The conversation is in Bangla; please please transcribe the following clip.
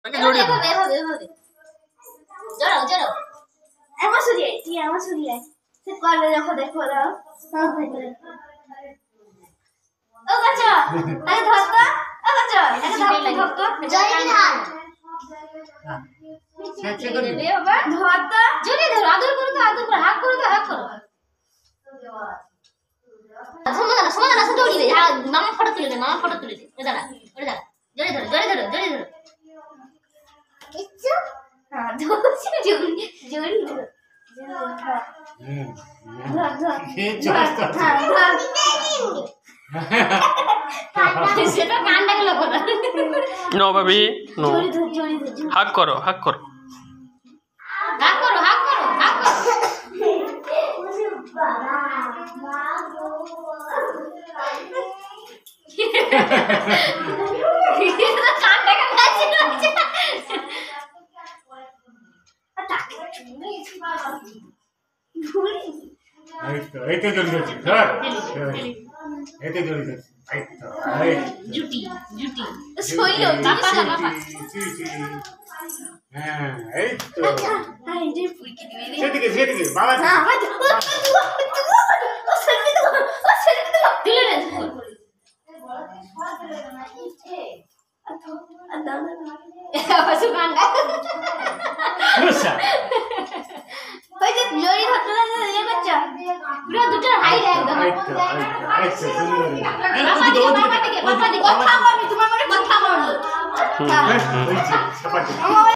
তাকে জড়িয়ে দাও। এভাবে এভাবে জড়াও জড়াও। আমার সরিয়ে তুই আমার সরিয়ে সে করবে দেখো দেখো দাও ও বাচ্চা আরে ধর তো ও বাচ্চা এটা ধর তো জড়িয়ে ধর চেক করে রে বাবা ধর তো জড়িয়ে ধর আদর করো তো আদর করো হাত করো তো হাত করো সমাধান সমাধান আছে দৌড়ি দে মামা ফটো তুলে দে মামা ফটো তুলে দে ওই দাঁড়া জড়িয়ে ধরো জড়িয়ে ধরো জড়িয়ে ধরো হ্যাঁ জড়িয়ে ধরো সেটা কান্ডা গেল বলা নো বেবি নো হাগ করো হাগ করো হাক করো হাক করো হাক করো কান্ডা গেল এইতে জড়িয়ে যাচ্ছি ধর এইতে জড়িয়ে যাচ্ছি জুটি জুটি সইলো বাবা বাবা হ্যাঁ এই তো আই যে পুইকে দিবি সেদিকে সেদিকে বাবা না ও সেলফি তো দিলে রে আচ্ছা কান্ডা মুসা ওই যে জড়ি ধরতে না ইয়ে করছো পুরো দুটো হাইট একদম আচ্ছা সুন্দর পাপা দিকে কথা বলবি তোমার মনে কথা বলবি ওই যে